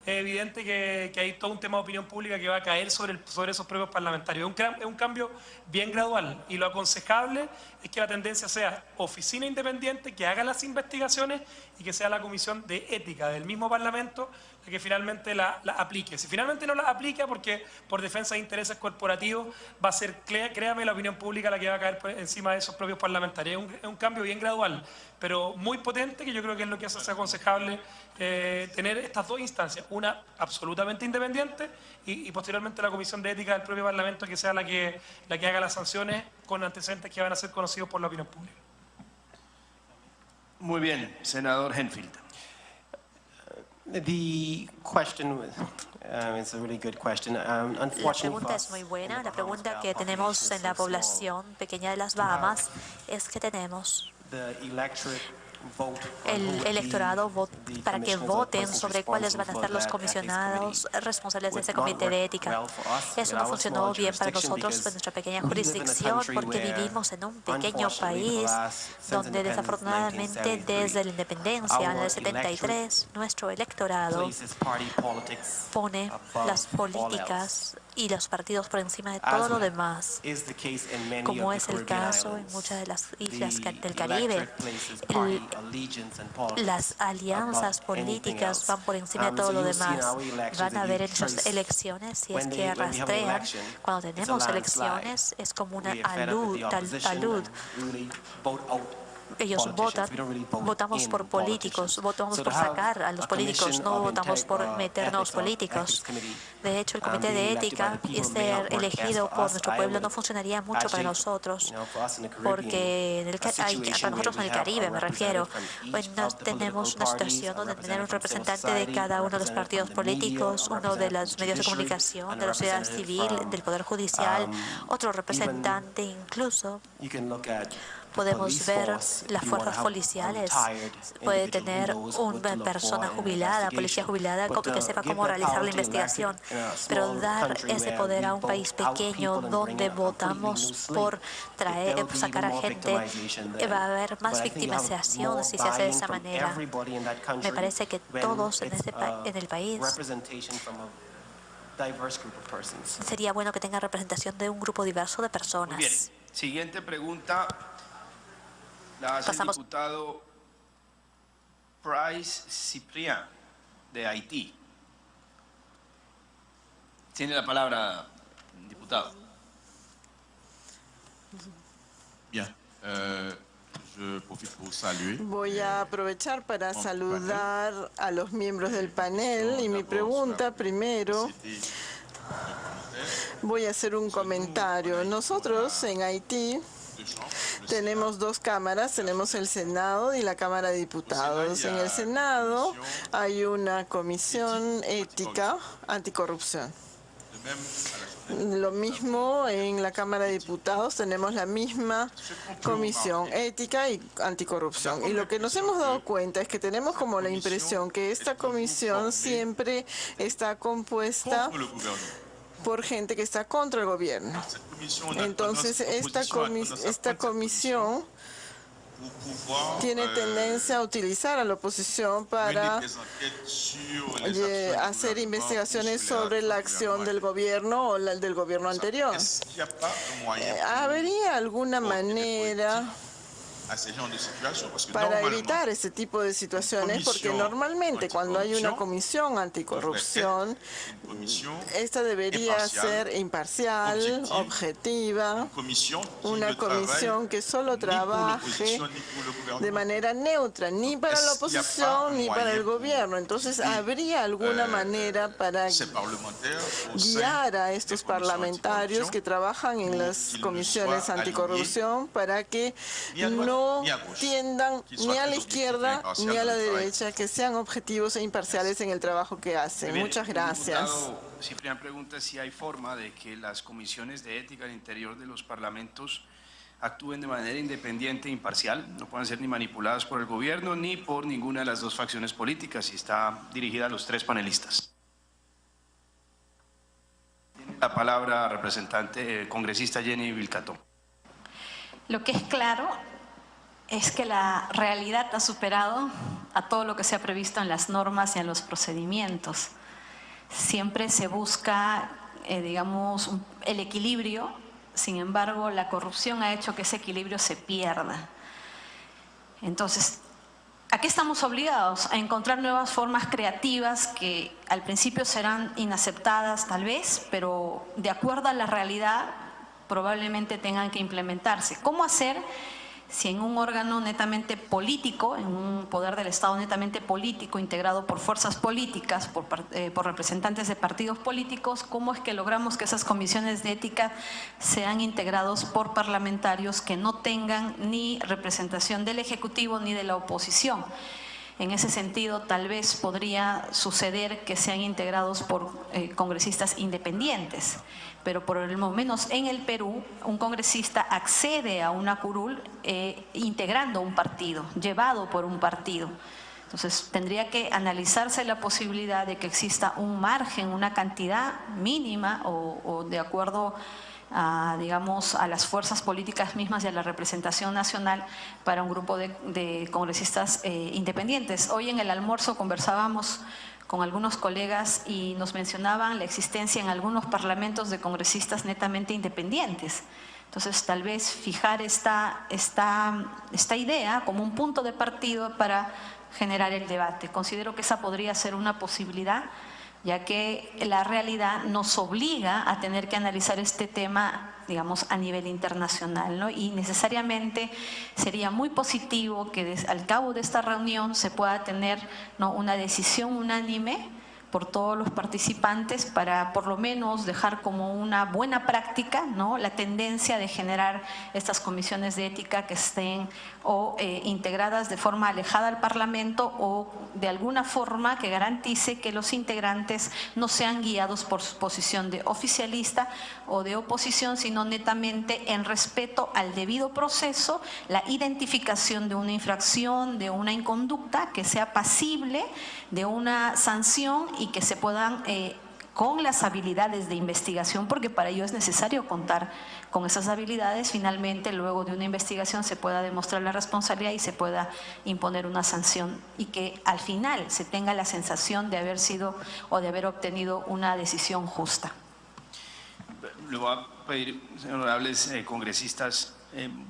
es evidente que hay todo un tema de opinión pública que va a caer sobre esos propios parlamentarios. Es un cambio bien gradual y lo aconsejable es que la tendencia sea oficina independiente que haga las investigaciones y que sea la comisión de ética del mismo Parlamento la que finalmente la aplique. Si finalmente no la aplica porque por defensa de intereses corporativos va a ser, créame, la opinión pública la que va a caer encima de esos propios parlamentarios. Es un cambio bien gradual, pero muy potente, que yo creo que es lo que hace aconsejable tener estas dos instancias, una absolutamente independiente y posteriormente la Comisión de Ética del propio Parlamento que sea la que haga las sanciones con antecedentes que van a ser conocidos por la opinión pública. Muy bien, senador Henfield. The question is a really good question. La pregunta es muy buena. La pregunta que tenemos en la población pequeña de las Bahamas es que tenemos el electorado para que voten sobre cuáles van a ser los comisionados responsables de ese comité de ética. Eso no funcionó bien para nosotros en nuestra pequeña jurisdicción porque vivimos en un pequeño país donde desafortunadamente desde la independencia en el 73 nuestro electorado pone las políticas y los partidos por encima de todo lo demás, como es el caso en muchas de las islas del Caribe. Las alianzas políticas van por encima de todo lo demás. Van a haber esas elecciones, si es que rastrean. Cuando tenemos elecciones es como una alud. Ellos votamos por políticos, votamos por sacar a los políticos, no votamos por meter nuevos políticos. De hecho, el Comité de Ética y ser elegido por nuestro pueblo no funcionaría mucho para nosotros, porque para nosotros en el Caribe me refiero, tenemos una situación donde tener un representante de cada uno de los partidos políticos, uno de los medios de comunicación, de la sociedad civil, del Poder Judicial, otro representante incluso. Podemos ver las fuerzas policiales, puede tener una persona jubilada, policía jubilada, que sepa cómo realizar la investigación, pero dar ese poder a un país pequeño donde votamos por sacar a gente, va a haber más victimización si se hace de esa manera. Me parece que todos en el país sería bueno que tenga representación de un grupo diverso de personas. Bien, siguiente pregunta. La hace el diputado Price Cyprien, de Haití. Tiene la palabra, diputado. Bien. Voy a aprovechar para saludar a los miembros del panel y mi pregunta primero. Voy a hacer un comentario. Nosotros en Haití tenemos dos cámaras, tenemos el Senado y la Cámara de Diputados. En el Senado hay una comisión ética anticorrupción. Lo mismo en la Cámara de Diputados, tenemos la misma comisión ética y anticorrupción. Y lo que nos hemos dado cuenta es que tenemos como la impresión que esta comisión siempre está compuesta por gente que está contra el gobierno. Entonces, esta comisión tiene tendencia a utilizar a la oposición para hacer investigaciones sobre la acción del gobierno o la del gobierno anterior. ¿Habría alguna manera para evitar ese tipo de situaciones? Porque normalmente cuando hay una comisión anticorrupción, esta debería ser imparcial, objetiva, una comisión que solo trabaje de manera neutra, ni para la oposición ni para el gobierno. Entonces, ¿habría alguna manera para guiar a estos parlamentarios que trabajan en las comisiones anticorrupción para que no tiendan ni a la izquierda ni a la derecha, que sean objetivos e imparciales en el trabajo que hacen? Muchas gracias. Ciprián pregunta si hay forma de que las comisiones de ética al interior de los parlamentos actúen de manera independiente e imparcial, no puedan ser ni manipuladas por el gobierno ni por ninguna de las dos facciones políticas, y está dirigida a los tres panelistas. Tiene la palabra representante congresista Jenny Vilcató. Lo que es claro es que la realidad ha superado a todo lo que se ha previsto en las normas y en los procedimientos. siempre se busca, digamos, el equilibrio. Sin embargo, la corrupción ha hecho que ese equilibrio se pierda. Entonces, ¿a qué estamos obligados? A encontrar nuevas formas creativas que al principio serán inaceptadas tal vez, pero de acuerdo a la realidad probablemente tengan que implementarse. ¿Cómo hacer si en un órgano netamente político, en un poder del Estado netamente político, integrado por fuerzas políticas, por representantes de partidos políticos, cómo es que logramos que esas comisiones de ética sean integrados por parlamentarios que no tengan ni representación del Ejecutivo ni de la oposición? En ese sentido, tal vez podría suceder que sean integrados por congresistas independientes, pero por lo menos en el Perú, un congresista accede a una curul integrando un partido, llevado por un partido. Entonces, tendría que analizarse la posibilidad de que exista un margen, una cantidad mínima o de acuerdo digamos, a las fuerzas políticas mismas y a la representación nacional para un grupo de congresistas independientes. Hoy en el almuerzo conversábamos con algunos colegas y nos mencionaban la existencia en algunos parlamentos de congresistas netamente independientes. Entonces, tal vez fijar esta idea como un punto de partida para generar el debate. Considero que esa podría ser una posibilidad, ya que la realidad nos obliga a tener que analizar este tema, digamos, a nivel internacional, ¿no? Y necesariamente sería muy positivo que al cabo de esta reunión se pueda tener, ¿no?, una decisión unánime por todos los participantes para por lo menos dejar como una buena práctica, ¿no?, la tendencia de generar estas comisiones de ética que estén integradas de forma alejada al Parlamento o de alguna forma que garantice que los integrantes no sean guiados por su posición de oficialista o de oposición, sino netamente en respeto al debido proceso, la identificación de una infracción, de una inconducta que sea pasible de una sanción y que se puedan con las habilidades de investigación, porque para ello es necesario contar con esas habilidades, finalmente luego de una investigación se pueda demostrar la responsabilidad y se pueda imponer una sanción y que al final se tenga la sensación de haber sido o de haber obtenido una decisión justa. Le voy a pedir, honorables congresistas,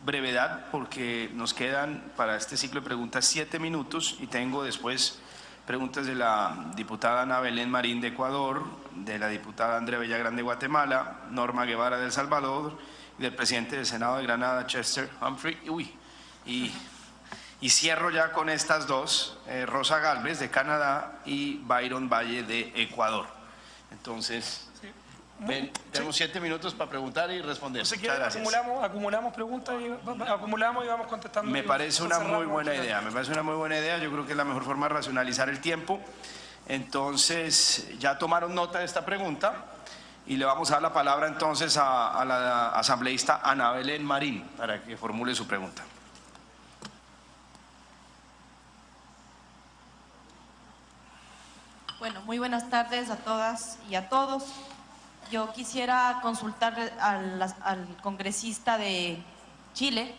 brevedad, porque nos quedan para este ciclo de preguntas 7 minutos y tengo después preguntas de la diputada Ana Belén Marín de Ecuador, de la diputada Andrea Villagrán de Guatemala, Norma Guevara de El Salvador y del presidente del Senado de Granada, Chester Humphrey. Y cierro ya con estas dos, Rosa Gálvez de Canadá y Byron Valle de Ecuador. Entonces, tenemos 7 minutos para preguntar y responder. Muchas gracias. Acumulamos preguntas y vamos contestando. Me parece una muy buena idea, yo creo que es la mejor forma de racionalizar el tiempo. Entonces, ya tomaron nota de esta pregunta y le vamos a dar la palabra entonces a la asambleísta Ana Belén Marín para que formule su pregunta. Bueno, muy buenas tardes a todas y a todos. Yo quisiera consultar al congresista de Chile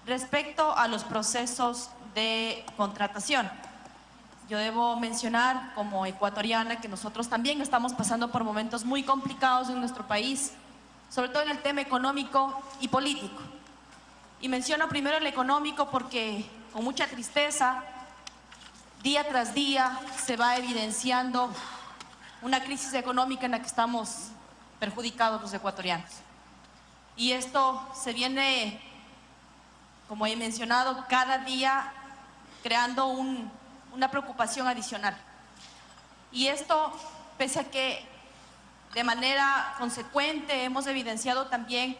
respecto a los procesos de contratación. Yo debo mencionar como ecuatoriana que nosotros también estamos pasando por momentos muy complicados en nuestro país, sobre todo en el tema económico y político. Y menciono primero el económico porque con mucha tristeza, día tras día se va evidenciando una crisis económica en la que estamos perjudicados los ecuatorianos. Y esto se viene, como he mencionado, cada día creando una preocupación adicional. Y esto, pese a que de manera consecuente hemos evidenciado también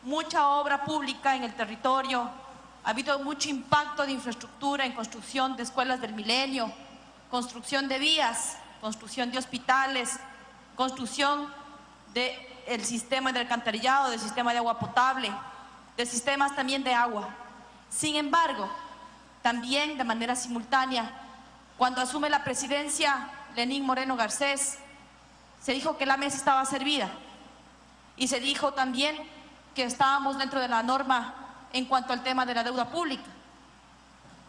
mucha obra pública en el territorio, ha habido mucho impacto de infraestructura en construcción de escuelas del milenio, construcción de vías, construcción de hospitales, construcción del sistema de alcantarillado, del sistema de agua potable, de sistemas también de agua. Sin embargo, también de manera simultánea, cuando asume la presidencia Lenín Moreno Garcés, se dijo que la mesa estaba servida y se dijo también que estábamos dentro de la norma en cuanto al tema de la deuda pública.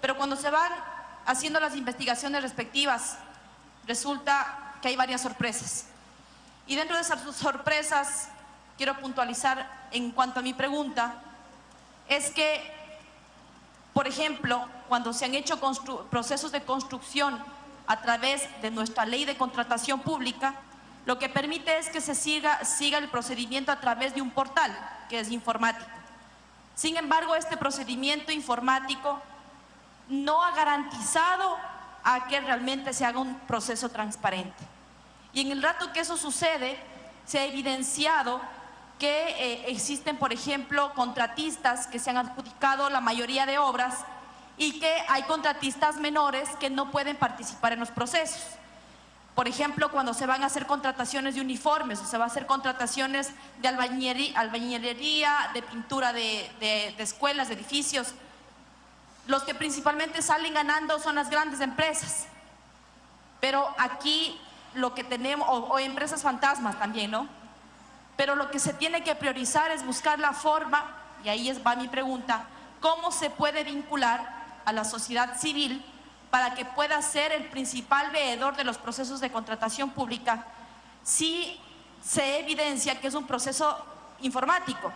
Pero cuando se van haciendo las investigaciones respectivas, resulta que hay varias sorpresas. Y dentro de esas sorpresas, quiero puntualizar en cuanto a mi pregunta, es que, por ejemplo, cuando se han hecho procesos de construcción a través de nuestra ley de contratación pública, lo que permite es que se siga el procedimiento a través de un portal, que es informático. Sin embargo, este procedimiento informático no ha garantizado a que realmente se haga un proceso transparente. Y en el rato que eso sucede, se ha evidenciado que existen, por ejemplo, contratistas que se han adjudicado la mayoría de obras y que hay contratistas menores que no pueden participar en los procesos. Por ejemplo, cuando se van a hacer contrataciones de uniformes o se va a hacer contrataciones de albañilería, de pintura de escuelas, de edificios, los que principalmente salen ganando son las grandes empresas. Pero aquí lo que tenemos, o empresas fantasmas también, ¿no? Pero lo que se tiene que priorizar es buscar la forma, y ahí va mi pregunta, ¿cómo se puede vincular a la sociedad civil para que pueda ser el principal veedor de los procesos de contratación pública si se evidencia que es un proceso informático?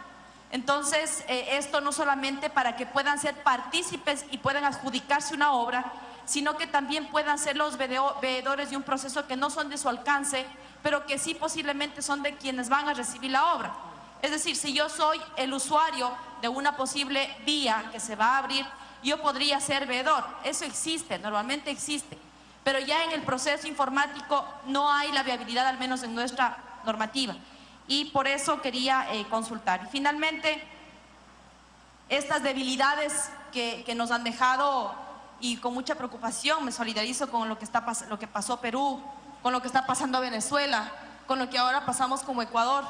Entonces, esto no solamente para que puedan ser partícipes y puedan adjudicarse una obra, sino que también puedan ser los veedores de un proceso que no son de su alcance, pero que sí posiblemente son de quienes van a recibir la obra. Es decir, si yo soy el usuario de una posible vía que se va a abrir, yo podría ser veedor. Eso existe, normalmente existe, pero ya en el proceso informático no hay la viabilidad, al menos en nuestra normativa, y por eso quería consultar. Y finalmente, estas debilidades que nos han dejado, y con mucha preocupación me solidarizo con lo que pasó Perú, con lo que está pasando Venezuela, con lo que ahora pasamos como Ecuador,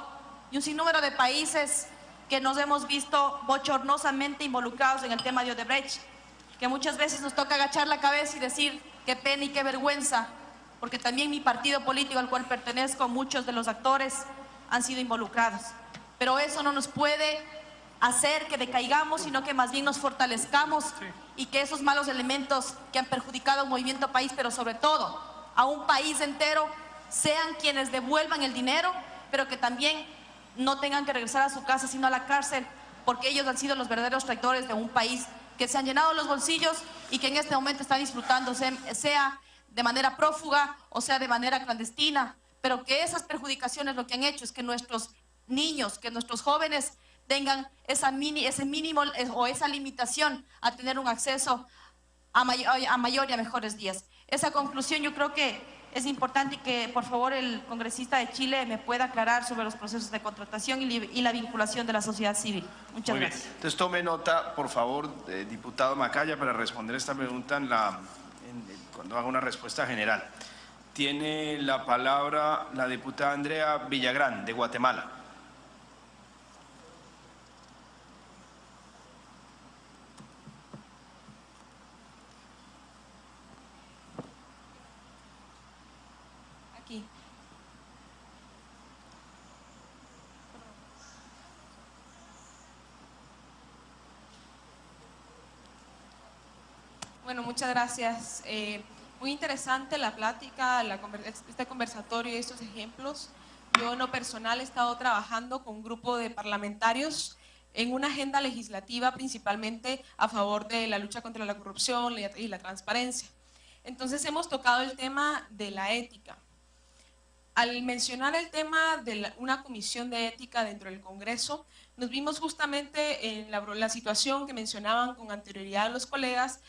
y un sinnúmero de países que nos hemos visto bochornosamente involucrados en el tema de Odebrecht, que muchas veces nos toca agachar la cabeza y decir qué pena y qué vergüenza, porque también mi partido político al cual pertenezco, muchos de los actores han sido involucrados. Pero eso no nos puede hacer que decaigamos, sino que más bien nos fortalezcamos y que esos malos elementos que han perjudicado a un movimiento país, pero sobre todo a un país entero, sean quienes devuelvan el dinero, pero que también no tengan que regresar a su casa, sino a la cárcel, porque ellos han sido los verdaderos traidores de un país que se han llenado los bolsillos y que en este momento está disfrutando, sea de manera prófuga o sea de manera clandestina, pero que esas perjudicaciones lo que han hecho es que nuestros niños, que nuestros jóvenes tengan ese mínimo o esa limitación a tener un acceso a mayor y a mejores días. Esa conclusión yo creo que es importante y que por favor el congresista de Chile me pueda aclarar sobre los procesos de contratación y la vinculación de la sociedad civil. Muchas gracias. Bien. Entonces tome nota, por favor, diputado Macaya, para responder esta pregunta cuando haga una respuesta general. Tiene la palabra la diputada Andrea Villagrán, de Guatemala. Aquí. Bueno, muchas gracias. Muy interesante la plática, este conversatorio y estos ejemplos. Yo en lo personal he estado trabajando con un grupo de parlamentarios en una agenda legislativa principalmente a favor de la lucha contra la corrupción y la transparencia. Entonces hemos tocado el tema de la ética. Al mencionar el tema de una comisión de ética dentro del Congreso, nos vimos justamente en la situación que mencionaban con anterioridad los colegas,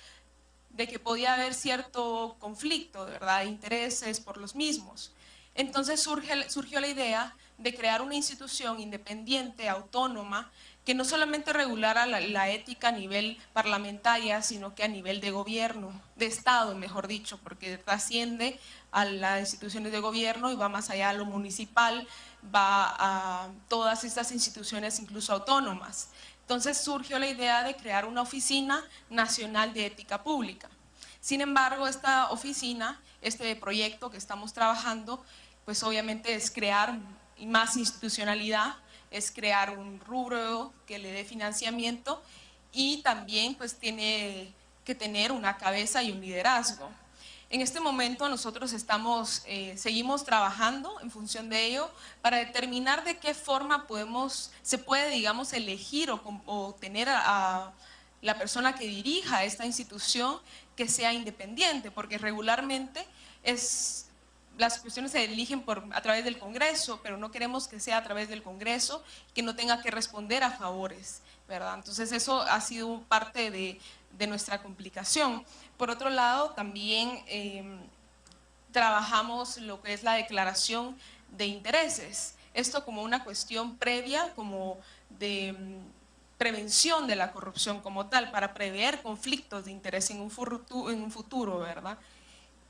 de que podía haber cierto conflicto, ¿verdad?, de intereses por los mismos. Entonces surgió la idea de crear una institución independiente, autónoma, que no solamente regulara la ética a nivel parlamentaria, sino que a nivel de gobierno, de Estado, mejor dicho, porque trasciende a las instituciones de gobierno y va más allá a lo municipal, va a todas estas instituciones incluso autónomas. Entonces surgió la idea de crear una oficina nacional de ética pública. Sin embargo, esta oficina, este proyecto que estamos trabajando, pues obviamente es crear más institucionalidad, es crear un rubro que le dé financiamiento y también pues tiene que tener una cabeza y un liderazgo. En este momento nosotros seguimos trabajando en función de ello para determinar de qué forma se puede, digamos, elegir o tener a la persona que dirija esta institución que sea independiente, porque regularmente las cuestiones se eligen a través del Congreso, pero no queremos que sea a través del Congreso, que no tenga que responder a favores, ¿verdad? Entonces eso ha sido parte de nuestra complicación. Por otro lado, también trabajamos lo que es la declaración de intereses. Esto como una cuestión previa, como de prevención de la corrupción como tal, para prever conflictos de interés en un futuro, ¿verdad?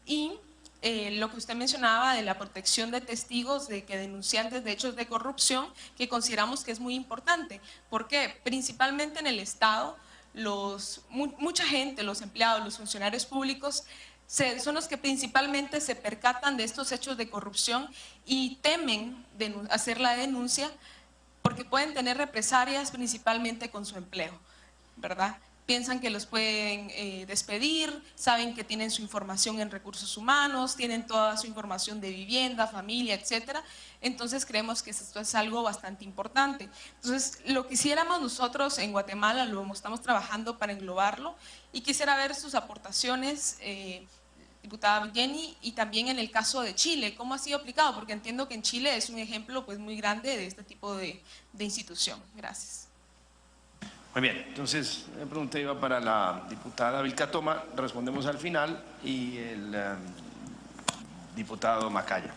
Y lo que usted mencionaba de la protección de testigos, de que denunciantes de hechos de corrupción, que consideramos que es muy importante. ¿Por qué? Principalmente en el Estado, mucha gente, los empleados, los funcionarios públicos, son los que principalmente se percatan de estos hechos de corrupción y temen hacer la denuncia porque pueden tener represalias principalmente con su empleo, ¿verdad? Piensan que los pueden despedir, saben que tienen su información en recursos humanos, tienen toda su información de vivienda, familia, etcétera. Entonces creemos que esto es algo bastante importante. Entonces lo quisiéramos nosotros en Guatemala, estamos trabajando para englobarlo y quisiera ver sus aportaciones, diputada Jenny, y también en el caso de Chile, ¿cómo ha sido aplicado? Porque entiendo que en Chile es un ejemplo pues, muy grande de este tipo de institución. Gracias. Muy bien, entonces la pregunta iba para la diputada Vilca Toma, respondemos al final, y el diputado Macaya.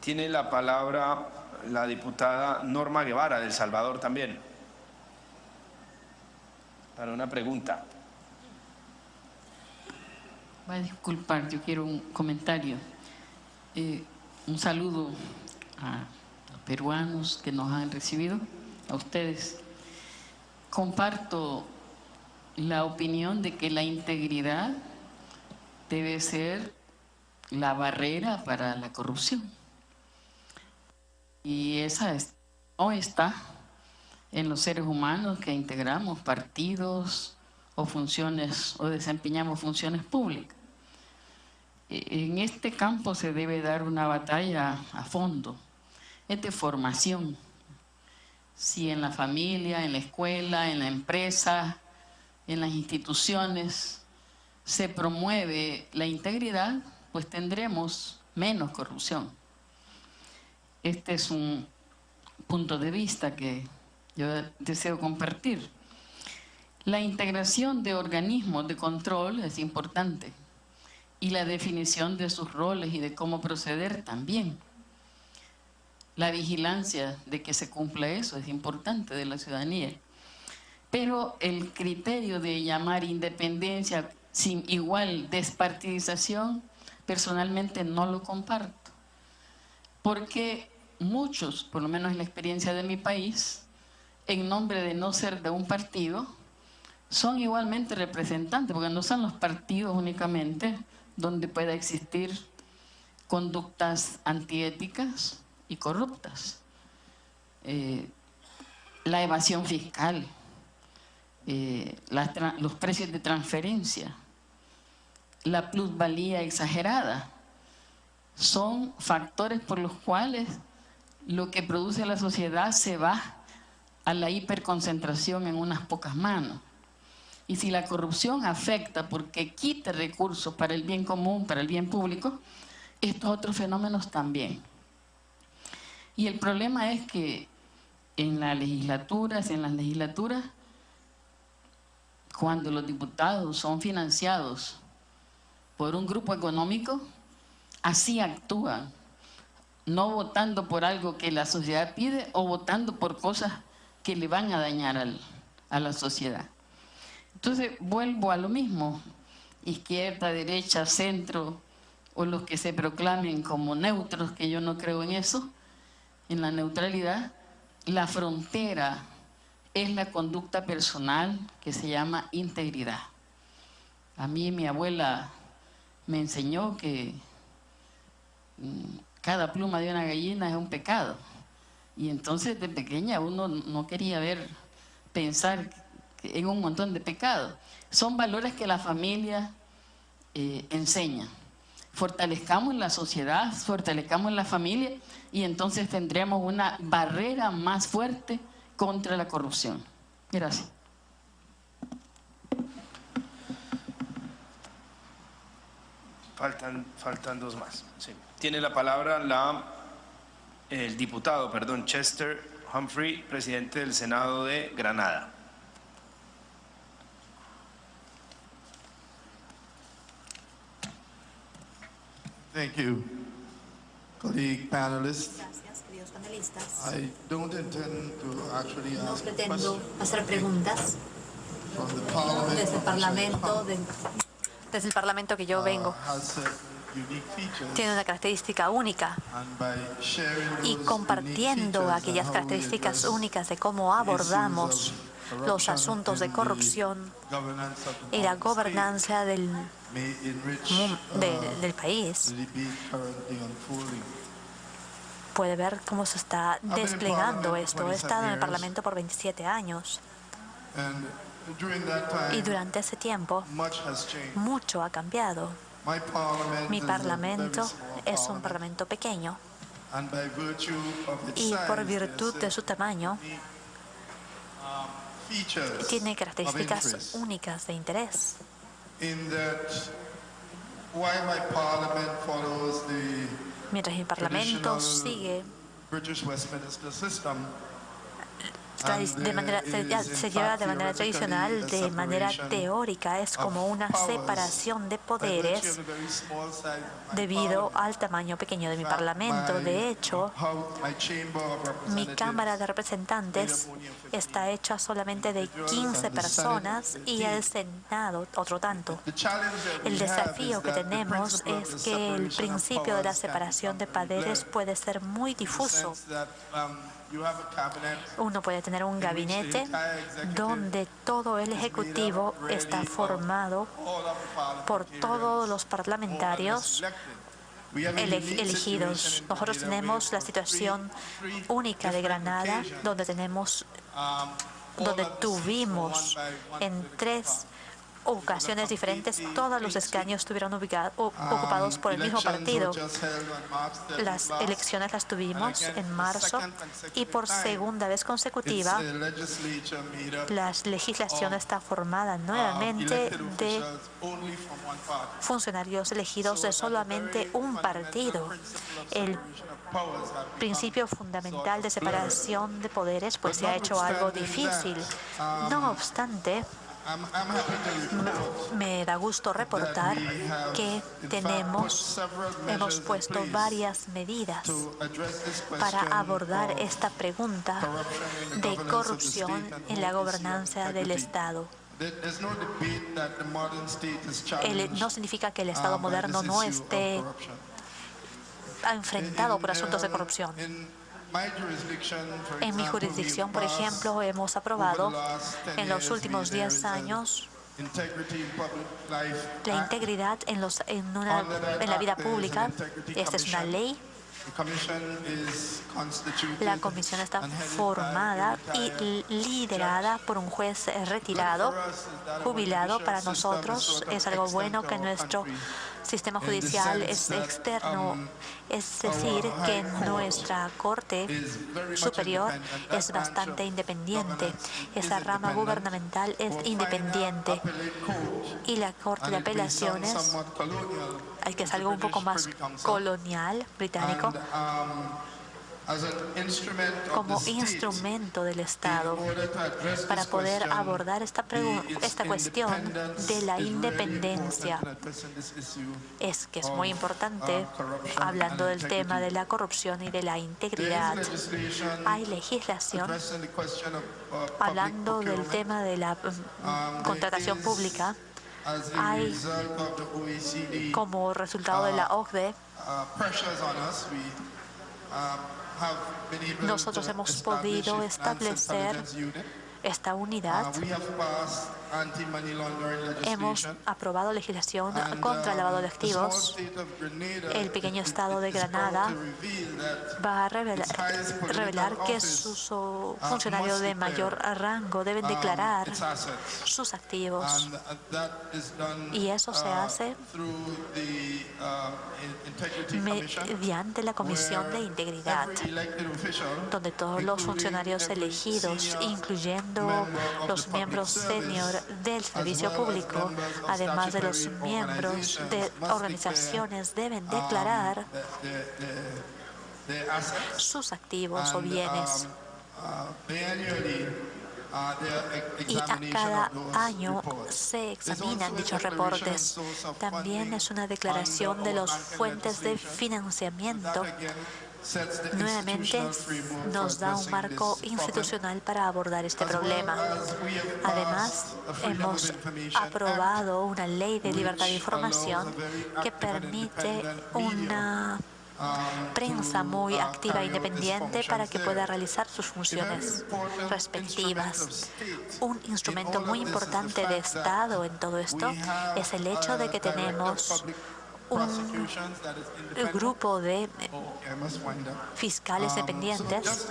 Tiene la palabra la diputada Norma Guevara, de El Salvador también, para una pregunta. Va a disculpar, yo quiero un comentario. Un saludo a los peruanos que nos han recibido, a ustedes. Comparto la opinión de que la integridad debe ser la barrera para la corrupción. Y esa no está en los seres humanos que integramos partidos o funciones o desempeñamos funciones públicas. En este campo se debe dar una batalla a fondo, es de formación. Si en la familia, en la escuela, en la empresa, en las instituciones se promueve la integridad, pues tendremos menos corrupción. Este es un punto de vista que yo deseo compartir. La integración de organismos de control es importante y la definición de sus roles y de cómo proceder también. La vigilancia de que se cumpla eso es importante de la ciudadanía. Pero el criterio de llamar independencia sin igual despartidización, personalmente no lo comparto. Porque muchos, por lo menos en la experiencia de mi país, en nombre de no ser de un partido, son igualmente representantes, porque no son los partidos únicamente donde pueda existir conductas antiéticas y corruptas. La evasión fiscal, los precios de transferencia, la plusvalía exagerada, son factores por los cuales lo que produce la sociedad se va a la hiperconcentración en unas pocas manos. Y si la corrupción afecta porque quita recursos para el bien común, para el bien público, estos otros fenómenos también. Y el problema es que en las legislaturas, cuando los diputados son financiados por un grupo económico, así actúan, no votando por algo que la sociedad pide o votando por cosas que le van a dañar a la sociedad. Entonces vuelvo a lo mismo, izquierda, derecha, centro, o los que se proclamen como neutros, que yo no creo en eso, en la neutralidad. La frontera es la conducta personal que se llama integridad. A mí mi abuela me enseñó que cada pluma de una gallina es un pecado. Y entonces de pequeña uno no quería pensar en un montón de pecados. Son valores que la familia enseña. fortalezcamos la sociedad, fortalezcamos la familia y entonces tendremos una barrera más fuerte contra la corrupción. Gracias. Faltan dos más. Sí. Tiene la palabra el diputado, Chester Humphrey, presidente del Senado de Granada. Thank you, colleague panelists. Gracias, queridos panelistas. I don't intend to actually No ask pretendo hacer preguntas from the parliament. desde el Parlamento que yo vengo. Has unique features, Tiene una característica única and by sharing y those compartiendo unique features aquellas and how we características address únicas de cómo abordamos issues of los corruption asuntos de in the corrupción governance of the y la state gobernanza del may enrich del país, the debate currently unfolding. puede ver cómo se está been in desplegando Parliament esto. for He estado en el 27 Parlamento por 27 años And during that y time, durante ese tiempo much has changed. mucho ha cambiado. My parliament Mi is a Parlamento very small es un parliament, Parlamento pequeño and by virtue of its y por size, virtud de there's su tamaño features tiene of características interest únicas de interés. in that while my parliament follows the Mientras mi Parlamento traditional sigue British Westminster system, se lleva de manera tradicional, de manera teórica, es como una separación de poderes debido al tamaño pequeño de mi Parlamento. De hecho, mi Cámara de Representantes está hecha solamente de 15 personas y el Senado otro tanto. El desafío que tenemos es que el principio de la separación de poderes puede ser muy difuso. Uno puede tener un gabinete donde todo el Ejecutivo está formado por todos los parlamentarios elegidos. Nosotros tenemos la situación única de Granada, donde tuvimos en 3 ocasiones diferentes, todos los escaños estuvieron ocupados por el mismo partido. Las elecciones las tuvimos en marzo y por segunda vez consecutiva la legislación está formada nuevamente de funcionarios elegidos de solamente un partido. El principio fundamental de separación de poderes pues se ha hecho algo difícil. No obstante, me da gusto reportar que hemos puesto varias medidas para abordar esta pregunta de corrupción en la gobernanza del Estado. No significa que el Estado moderno no esté enfrentado por asuntos de corrupción. En mi jurisdicción, por ejemplo, hemos aprobado en los últimos 10 años la integridad en la vida pública. Esta es una ley. La comisión está formada y liderada por un juez retirado, jubilado. Para nosotros es algo bueno que nuestro sistema judicial es externo, es decir, que nuestra Corte Superior es bastante independiente. Esa rama gubernamental es independiente. Y la Corte de Apelaciones, que es algo un poco más colonial, británico, como instrumento del Estado para poder abordar esta cuestión de la independencia. Es que es muy importante, hablando del tema de la corrupción y de la integridad. Hay legislación hablando del tema de la contratación pública. Hay, como resultado de la OCDE, nosotros hemos podido establecer esta unidad, hemos aprobado legislación contra el lavado de activos. El pequeño estado de Granada va a revelar que sus funcionarios de mayor rango deben declarar sus activos. Y eso se hace mediante la Comisión de Integridad, donde todos los funcionarios elegidos, incluyendo los miembros senior del servicio público, además de los miembros de organizaciones, deben declarar sus activos o bienes. Y a cada año se examinan dichos reportes. También es una declaración de las fuentes de financiamiento. Nuevamente nos da un marco institucional para abordar este problema. Además, hemos aprobado una ley de libertad de información que permite una prensa muy activa e independiente para que pueda realizar sus funciones respectivas. Un instrumento muy importante de Estado en todo esto es el hecho de que tenemos un grupo de fiscales dependientes.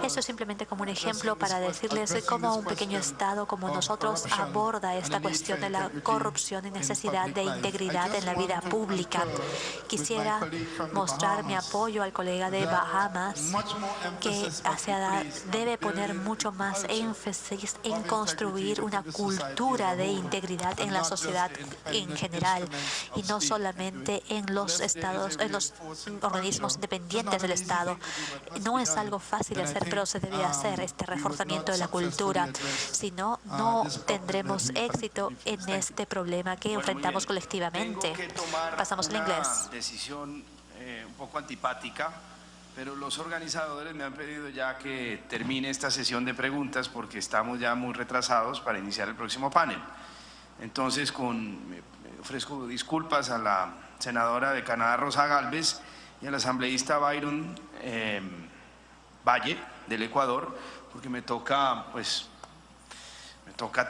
Eso es simplemente como un ejemplo para decirles cómo un pequeño Estado como nosotros aborda esta cuestión de la corrupción y necesidad de integridad en la vida pública. Quisiera mostrar mi apoyo al colega de Bahamas, que debe poner mucho más énfasis en construir una cultura de integridad en la sociedad en general y no solamente en los estados, en los organismos independientes del Estado. No es algo fácil de hacer, pero se debe hacer este reforzamiento de la cultura. Si no, no tendremos éxito en este problema que enfrentamos colectivamente. Pasamos al inglés. Una decisión un poco antipática, pero los organizadores me han pedido ya que termine esta sesión de preguntas porque estamos ya muy retrasados para iniciar el próximo panel. Entonces, ofrezco disculpas a la senadora de Canadá, Rosa Gálvez, y al asambleísta Byron Valle, del Ecuador, porque me toca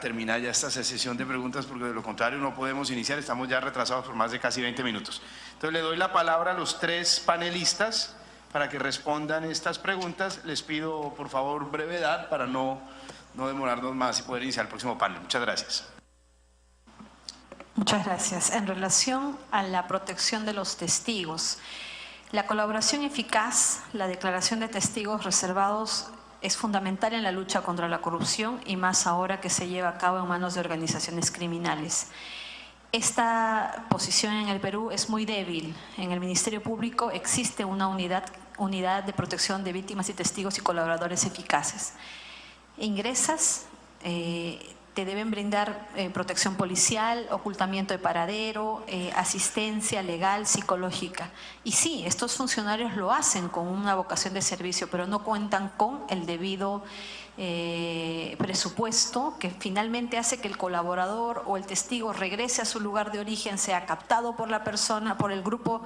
terminar ya esta sesión de preguntas, porque de lo contrario no podemos iniciar, estamos ya retrasados por más de casi 20 minutos. Entonces, le doy la palabra a los tres panelistas para que respondan estas preguntas. Les pido, por favor, brevedad para no demorarnos más y poder iniciar el próximo panel. Muchas gracias. Muchas gracias. En relación a la protección de los testigos, la colaboración eficaz, la declaración de testigos reservados es fundamental en la lucha contra la corrupción y más ahora que se lleva a cabo en manos de organizaciones criminales. Esta posición en el Perú es muy débil. En el Ministerio Público existe una unidad de protección de víctimas y testigos y colaboradores eficaces. Ingresas, te deben brindar protección policial, ocultamiento de paradero, asistencia legal, psicológica. Y sí, estos funcionarios lo hacen con una vocación de servicio, pero no cuentan con el debido presupuesto que finalmente hace que el colaborador o el testigo regrese a su lugar de origen, sea captado por la persona, por el grupo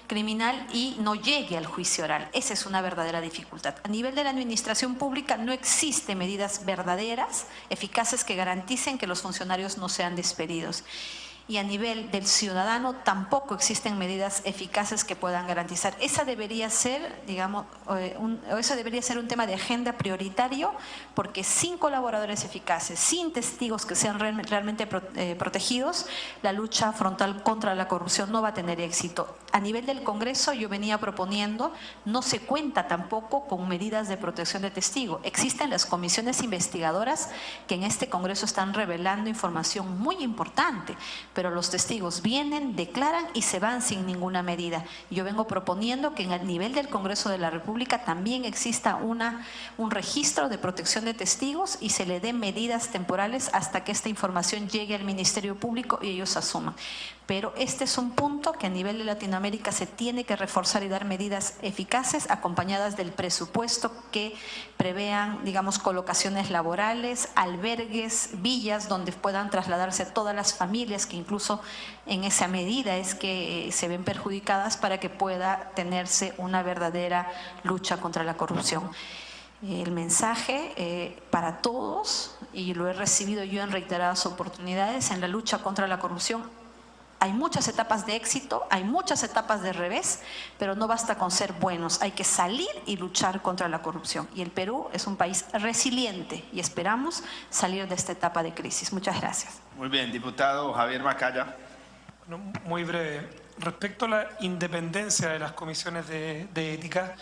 criminal y no llegue al juicio oral. Esa es una verdadera dificultad. A nivel de la administración pública no existen medidas verdaderas, eficaces que garanticen que los funcionarios no sean despedidos. Y a nivel del ciudadano tampoco existen medidas eficaces que puedan garantizar. Esa debería ser, digamos, eso debería ser un tema de agenda prioritario, porque sin colaboradores eficaces, sin testigos que sean realmente protegidos, la lucha frontal contra la corrupción no va a tener éxito. A nivel del Congreso yo venía proponiendo, no se cuenta tampoco con medidas de protección de testigo. Existen las comisiones investigadoras que en este Congreso están revelando información muy importante, pero los testigos vienen, declaran y se van sin ninguna medida. Yo vengo proponiendo que en el nivel del Congreso de la República también exista un registro de protección de testigos y se le den medidas temporales hasta que esta información llegue al Ministerio Público y ellos asuman. Pero este es un punto que a nivel de Latinoamérica se tiene que reforzar y dar medidas eficaces acompañadas del presupuesto que prevean, digamos, colocaciones laborales, albergues, villas donde puedan trasladarse todas las familias que incluso en esa medida es que se ven perjudicadas para que pueda tenerse una verdadera lucha contra la corrupción. El mensaje para todos, y lo he recibido yo en reiteradas oportunidades, en la lucha contra la corrupción hay muchas etapas de éxito, hay muchas etapas de revés, pero no basta con ser buenos, hay que salir y luchar contra la corrupción. Y el Perú es un país resiliente y esperamos salir de esta etapa de crisis. Muchas gracias. Muy bien, diputado Javier Macaya. Bueno, muy breve. Respecto a la independencia de las comisiones de ética,